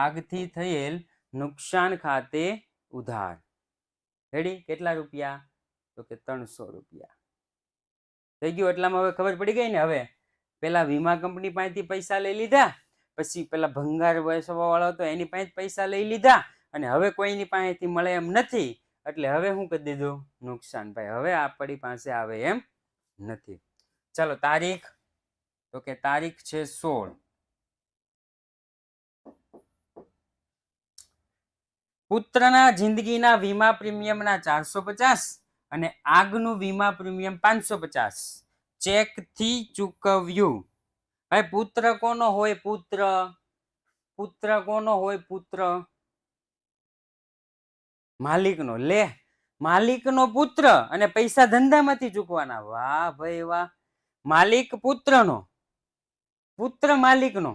આગથી થયેલ નુકસાન ખાતે ઉધાર. રેડી? કેટલા રૂપિયા? તો કે 300 રૂપિયા. થઈ ગયું? એટલામાં હવે ખબર પડી ગઈ ને. હવે પેલા વીમા કંપની પાસેથી પૈસા લઈ લીધા, પછી પેલા ભંગાર વેચવાવાળો હતો એની પાસે પૈસા લઈ લીધા, અને હવે કોઈની પાસેથી મળે એમ નથી એટલે હવે શું કરી દીધું? નુકસાન. ભાઈ હવે આપણી પાસે આવે એમ નથી. ચાલો તારીખ. તો કે તારીખ છે 16. પુત્રના જિંદગીના વીમા પ્રીમિયમના 450 અને આગનું વીમા પ્રીમિયમ 550 ચેકથી ચૂકવ્યું. હવે પુત્ર કોનો હોય? પુત્ર કોનો હોય? પુત્ર માલિકનો. લે, માલિકનો પુત્ર અને પૈસા ધંધામાંથી ચૂકવાના. વાહ ભાઈ વાહ. માલિક પુત્રનો, પુત્ર માલિકનો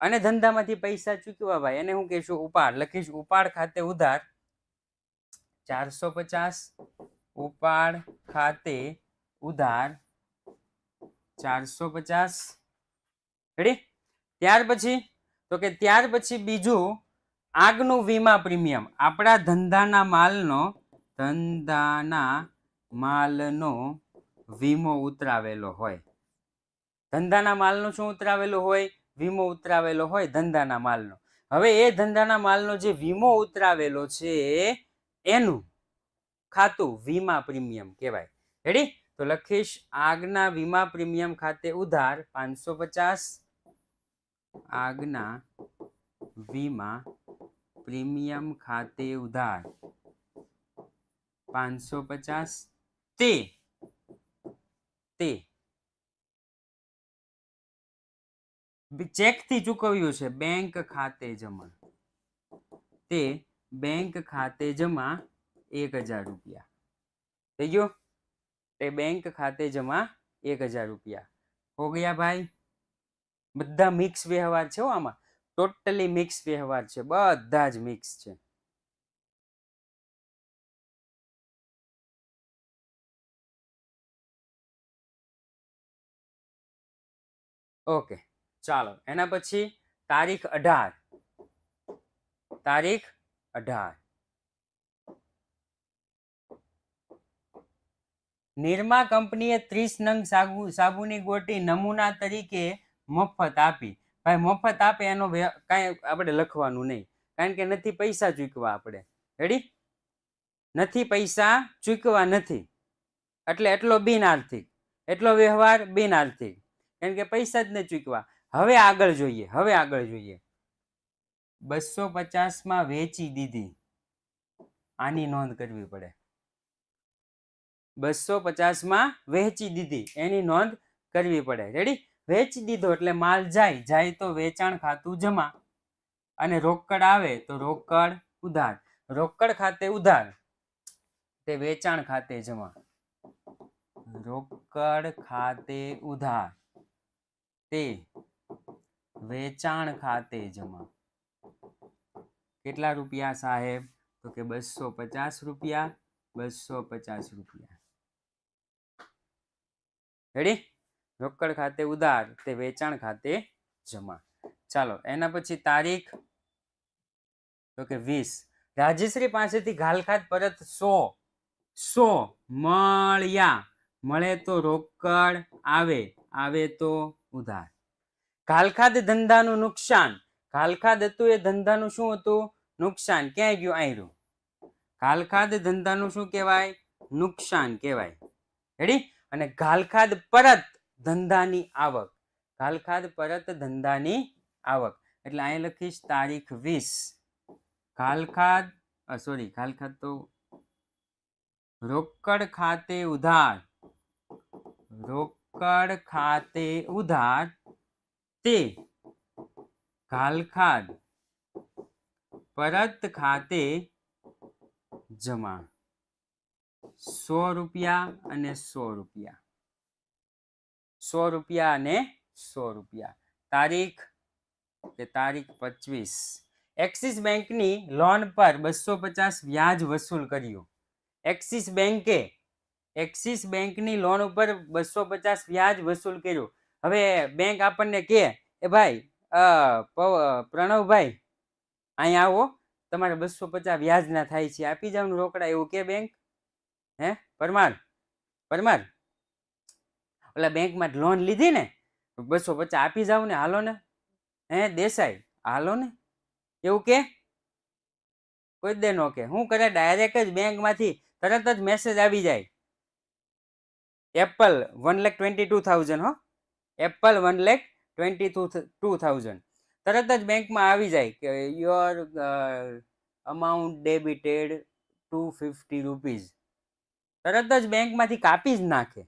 અને ધંધામાંથી પૈસા ચૂકવા. ભાઈ એને હું કહીશું? ઉપાડ. લખીશ ઉપાડ ખાતે ઉધાર 450. ઉપાડ ખાતે ઉધાર 450. રેડી? ત્યાર પછી તો કે ત્યાર પછી બીજું આગનું વીમા પ્રીમિયમ. આપણા ધંધાના માલનો વીમો ઉતરાવેલો હોય. ધંધાના માલનો શું ઉતરાવેલો હોય? વીમો ઉતરાવેલો હોય ધંધાના માલનો. હવે એ ધંધાના માલનો જે વીમો ઉતરાવેલો છે એનું ખાતું વીમા પ્રીમિયમ કહેવાય. રેડી? તો લખીશ આગના વીમા પ્રીમિયમ ખાતે ઉધાર 550. આગના વીમા પ્રીમિયમ ખાતે ઉધાર 550. તે ચેકથી ચૂકવ્યું છે બેંક ખાતે જમા. તે બેંક ખાતે જમા 1000 રૂપિયા થઈ ગયો. તે બેંક ખાતે જમા 1000 રૂપિયા હો ગયા ભાઈ. બધા મિક્સ વ્યવહાર છે આમાં, ટોટલી મિક્સ વ્યવહાર છે, બધા જ મિક્સ છે. ઓકે ચાલો, એના પછી તારીખ 18. નિરમા કંપનીએ 30 નંગ સાબુની ગોટી નમૂના તરીકે મફત આપી. ભાઈ મફત આપે એનો કાંઈ આપણે લખવાનું નહીં, કારણ કે નથી પૈસા ચૂકવા આપણે. રેડી? નથી પૈસા ચૂકવા નથી એટલે એટલો બિનઆર્થિક, એટલો વ્યવહાર બિનઆર્થિક, કારણ કે પૈસા જ નહીં ચૂકવા. હવે આગળ જોઈએ 250 વેચી દીધી. આની નોંધ કરવી પડે. 250 વેચી દીધી એની નોંધ કરવી પડે. રેડી? વેચી દીધો એટલે માલ જાય તો વેચાણ ખાતું જમા, અને રોકડ આવે તો રોકડ ઉધાર. રોકડ ખાતે ઉધાર તે વેચાણ ખાતે જમા. રોકડ ખાતે ઉધાર તે વેચાણ ખાતે જમા. કેટલા રૂપિયા સાહેબ? તો કે 250 રૂપિયા. 250 રૂપિયા. રેડી? રોકડ ખાતે ઉધાર તે વેચાણ ખાતે જમા. ચાલો, એના પછી તારીખ તો કે 20. રાજશ્રી પાસેથી ઘાલખાત પરત 100 મળ્યા. મળે તો રોકડ, આવે તો ઉધાર. ઘાલખાત ધંધાનું નુકસાન. ઘાલખાત હતું એ ધંધાનું શું હતું? નુકસાન. ક્યાંય ગયું? આયરું. ઘાલખાત ધંધાનું શું કહેવાય? નુકસાન કહેવાય. રેડી? અને ઘાલખાત પરત ધંધાની આવક. ઘાલખાત પરત ધંધાની આવક એટલે અહીં લખીશ તારીખ 20. ઘાલખાત તો રોકડ ખાતે ઉધાર. રોકડ ખાતે ઉધાર તે ઘાલખાત પરત ખાતે જમા. 100 રૂપિયા અને 100 રૂપિયા. 100 રૂપિયા અને 100 રૂપિયા. તારીખ 25. એક્સિસ બેંકની લોન પર 250 વ્યાજ વસૂલ કર્યું. એક્સિસ બેંકની લોન ઉપર 250 વ્યાજ વસૂલ કર્યું. હવે બેંક આપણને કહે એ ભાઈ પ્રણવભાઈ અહીંયા આવો, તમારે 250 વ્યાજના થાય છે, આપી જાવ રોકડા, એવું કે બેંક? હે પરમાર ઓલા બેંકમાં લોન લીધી ને, 250 આપી જાવ ને, હાલો ને. હે દેસાઈ હાલો ને, એવું કે? કોઈ દે નો કે. શું કરે? ડાયરેક્ટ જ બેંકમાંથી તરત જ મેસેજ આવી જાય, એપલ 1,22,000. હો, એપલ 1,22,000. તરત જ બેંકમાં આવી જાય કે યોર અમાઉન્ટ ડેબિટેડ 250 રૂપીઝ, તરત જ બેંકમાંથી કાપી જ નાખે.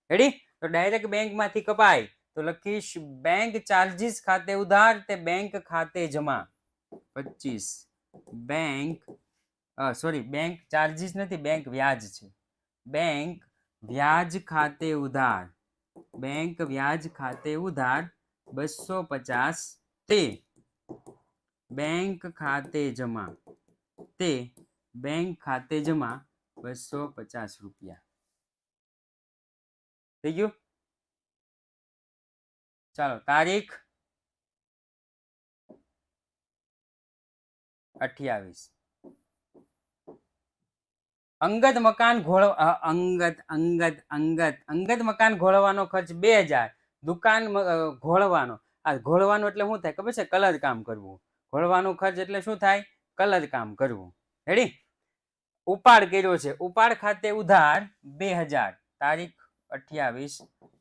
રેડી? તો ડાયરેક્ટ બેંકમાંથી કપાય તો લખીશ બેંક ચાર્જીસ ખાતે ઉધાર તે બેંક ખાતે જમા. 25 બેંક સોરી બેંક ચાર્જીસ નથી, બેંક વ્યાજ છે. બેંક વ્યાજ ખાતે ઉધાર, બેંક વ્યાજ ખાતે ઉધાર 250 તે બેંક ખાતે જમા, તે બેંક ખાતે જમા 250 રૂપિયા. થઈ ગયું? ચાલો, તારીખ 28. અંગત મકાન અંગત મકાન ઘોળવાનો ખર્ચ 2000. દુકાન ઘોળવાનો, આ ઘોળવાનું એટલે શું થાય ખબર છે? કલર કામ કરવું. ઘોળવાનો ખર્ચ એટલે શું થાય? કલર કામ કરવું. રેડી? ઉપાડ કર્યો છે, ઉપાડ ખાતે ઉધાર 2000. તારીખ 28.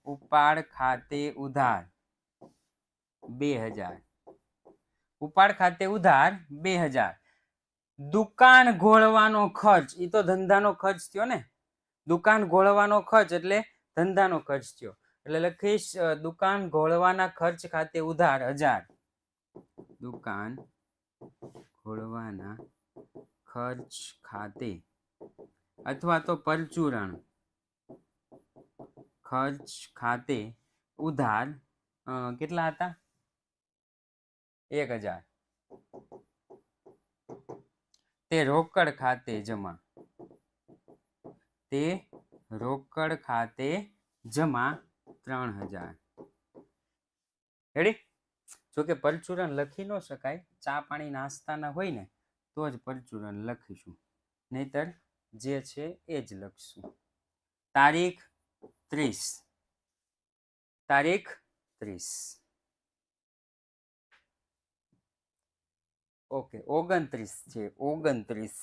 ઉપાડ ખાતે ઉધાર 2000. ઉપાડ ખાતે ઉધાર 2000. દુકાન ઘોળવાનો ખર્ચ, એ તો ધંધાનો ખર્ચ થયો ને. દુકાન ઘોળવાનો ખર્ચ એટલે ધંધાનો ખર્ચ થયો, એટલે લખીશ દુકાન ઘોળવાના ખર્ચ ખાતે ઉધાર 1000. દુકાન ઘોળવાના ખર્ચ ખાતે અથવા તો પરચુરણ ખર્ચ ખાતે ઉધાર કેટલા હતા? 1000. તે રોકડ ખાતે જમા, તે રોકડ ખાતે જમા 3000. રેડી? જો કે પરચુરણ લખી ન શકાય, ચા પાણી નાસ્તાના હોય ને તો જ પરચુરણ લખીશું, નહીતર જે છે એ જ લખશું. તારીખ 30. તારીખ 30. ઓકે, 29 છે, 29,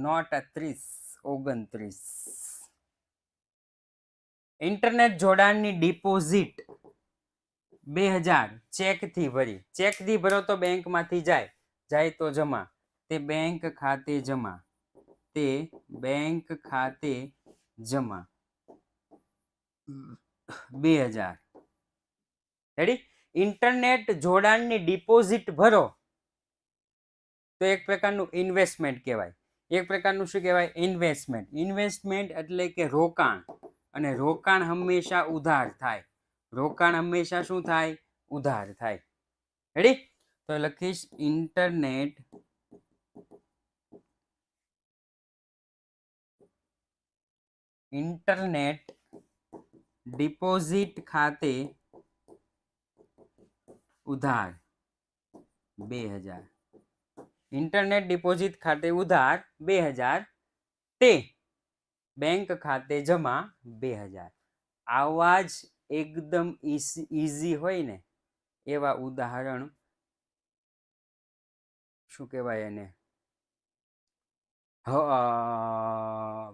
નોટ 30, 29. ઇન્ટરનેટ જોડાણની ડિપોઝિટ 2000 ચેકથી ભરી. ચેકથી ભરો તો બેંકમાંથી જાય તો જમા, તે બેંક ખાતે જમા, તે બેંક ખાતે જમા 2000. રેડી? ઇન્ટરનેટ જોડાણની ડિપોઝિટ ભરો તો એક પ્રકારનું ઇન્વેસ્ટમેન્ટ કહેવાય. એક પ્રકારનું શું કહેવાય? ઇન્વેસ્ટમેન્ટ. ઇન્વેસ્ટમેન્ટ એટલે કે રોકાણ, અને રોકાણ હંમેશા ઉધાર થાય. રોકાણ હંમેશા શું થાય? ઉધાર થાય. રેડી? તો લખીશ ઇન્ટરનેટ ડિપોઝિટ ખાતે ઉધાર 2000. ઇન્ટરનેટ ડિપોઝિટ ખાતે ઉધાર 2000, તે બેંક ખાતે જમા 2000. આવા જ એકદમ ઈઝી હોય ને એવા ઉદાહરણ શું કહેવાય એને?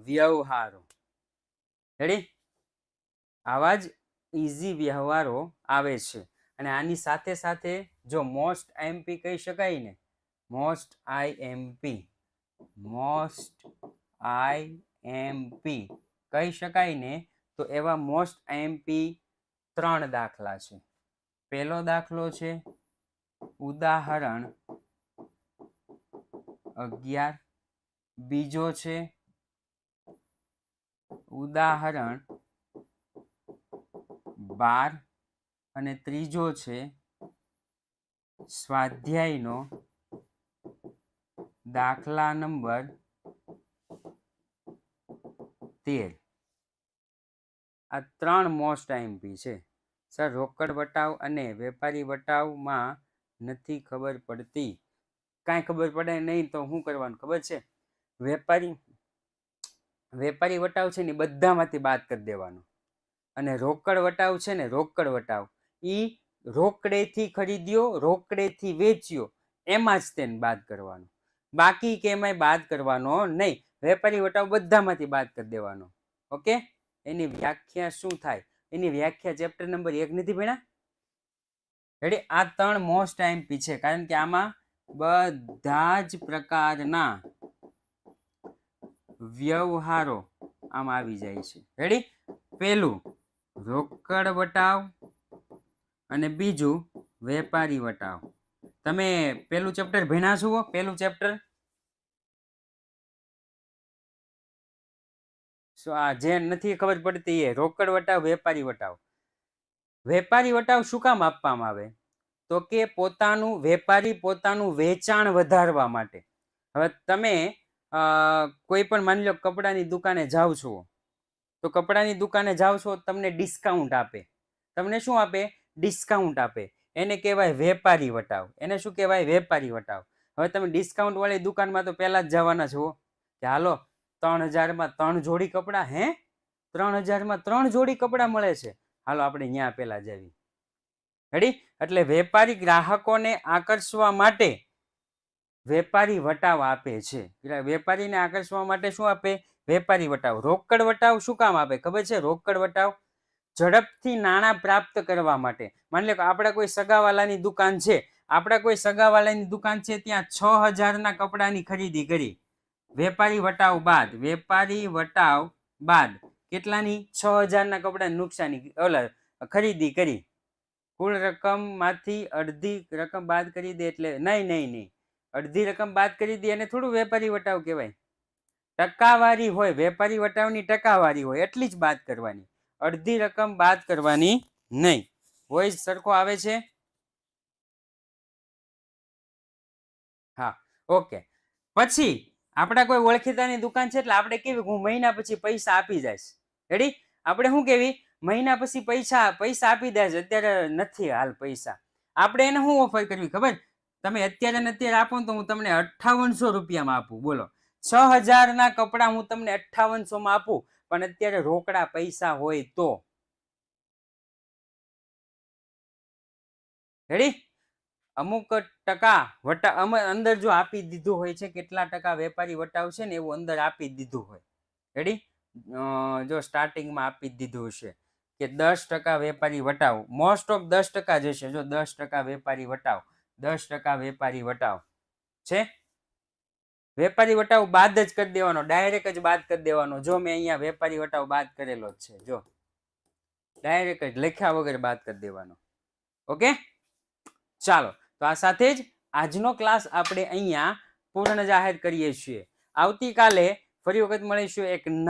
વ્યવહારો. રેડી? આવા જ ઈઝી વ્યવહારો આવે છે. અને આની સાથે સાથે જો મોસ્ટ આઈએમપી કહી શકાય ને, મોસ્ટ આઈએમપી કહી શકાય ને, તો એવા મોસ્ટ આઈએમપી 3 દાખલા છે. પહેલો દાખલો છે ઉદાહરણ 11. બીજો છે ઉદાહરણ 12. અને ત્રીજો છે સ્વાધ્યાયનો દાખલા નંબર 13. આ 3 મોસ્ટ આઈએમપી છે. સર, રોકડ વટાવ અને વેપારી વટાવમાં નથી ખબર પડતી. કાંઈ ખબર પડે નહીં તો શું કરવાનું ખબર છે? વેપારી વટાવ છે ને બધામાંથી બાદ કરી દેવાનો, અને રોકડ વટાવ છે ને, રોકડ વટાવ ઈ રોકડેથી ખરીદ્યો, રોકડેથી વેચ્યો, એમાં જ તેને બાદ કરવાનો. બાકી કેમાંય બાદ કરવાનો નહીં. વેપારી વટાવ બધામાંથી બાદ કરી દેવાનો. ઓકે? એની વ્યાખ્યા શું થાય? એની વ્યાખ્યા ચેપ્ટર નંબર 1 નથી ભણ્યા? રેડી? આ 3 મોસ્ટ આઈએમપી છે, કારણ કે આમાં બધા જ પ્રકારના વ્યવહારો આમાં આવી જાય છે. રેડી? પેલું રોકડ વટાવ અને બીજું વેપારી વટાવ. તમે પેલું ચેપ્ટર ભણ્યા છો? પેલું ચેપ્ટર આ જે નથી ખબર પડતી એ રોકડ વટાવ, વેપારી વટાવ. વેપારી વટાવ શું કામ આપવામાં આવે? તો કે વેપારી પોતાનું વેચાણ વધારવા માટે. હવે તમે કોઈ પણ માની લો કપડાની દુકાને જાઓ છો, તો કપડાની દુકાને જાઓ છો, તમને ડિસ્કાઉન્ટ આપે. તમને શું આપે? ડિસ્કાઉન્ટ આપે. એને કહેવાય વેપારી વટાવ. એને શું કહેવાય? વેપારી વટાવ. હવે તમે ડિસ્કાઉન્ટ વાળી દુકાનમાં તો પહેલા જ જવાના છો કે હાલો 3000માં 3 જોડી કપડાં. હે 3000માં 3 જોડી કપડાં મળે છે, હાલો આપણે ત્યાં પેલા જવી. રેડી? એટલે વેપારી ગ્રાહકોને આકર્ષવા માટે વેપારી વટાવ આપે છે. એટલે વેપારીને આકર્ષવા માટે શું આપે? વેપારી વટાવ. રોકડ વટાવ શું કામ આપે ખબર છે? રોકડ વટાવ ઝડપથી નાણાં પ્રાપ્ત કરવા માટે. માની લો કે આપણે કોઈ સગાવાલાની દુકાન છે, ત્યાં 6000ના કપડાની ખરીદી કરી. વેપારી વટાવ બાદ કેટલાની? 6000ના કપડાની નુકસાની ખરીદી કરી. કુલ રકમમાંથી અડધી રકમ બાદ કરી દે એટલે નહીં, અડધી રકમ બાદ કરી દે એને થોડું વેપારી વટાવ કહેવાય. ટકાવારી હોય, વેપારી વટાવની ટકાવારી હોય એટલી જ બાદ કરવાની, અડધી રકમ બાદ કરવાની નહીં. વોઇસ સરખો આવે છે? હા, ઓકે. પછી આપણા કોઈ ઓળખીતાની દુકાન છે એટલે આપણે કેવી, હું મહિના પછી પૈસા આપી જઈશ. રેડી? આપણે શું કેવી? મહિના પછી પૈસા આપી દઈશ, અત્યારે નથી હાલ પૈસા. આપણે એને શું ઓફર કરવી ખબર? તમે અત્યારે ને અત્યારે આપો ને તો હું તમને 5800 રૂપિયામાં આપું. બોલો, 6000ના કપડા હું તમને 5800માં આપું, પણ અત્યારે રોકડા પૈસા હોય તો. રેડી? અમુક ટકા અંદર જો આપી દીધું હોય છે, કેટલા ટકા વેપારી વટાવ છે ને એવું અંદર આપી દીધું હોય. રેડી? જો સ્ટાર્ટિંગમાં આપી દીધું હશે કે 10% વેપારી વટાવ, મોસ્ટ ઓફ 10% જ હશે. જો 10% વેપારી વટાવ, 10% વેપારી વટાવ છે. વેપારી વટાવ બાદ જ કરી દેવાનો, ડાયરેક્ટ જ બાદ કરી દેવાનો. જો મેં અહીંયા વેપારી વટાવ બાદ કરેલો જ છે, જો ડાયરેક્ટ જ લખ્યા વગર બાદ કરી દેવાનો. ઓકે, ચાલો. તો આ સાથે જ આજનો ક્લાસ આપણે અહીંયા પૂર્ણ જાહેર કરીએ છીએ. આવતીકાલે ફરી વખત મળીશું એક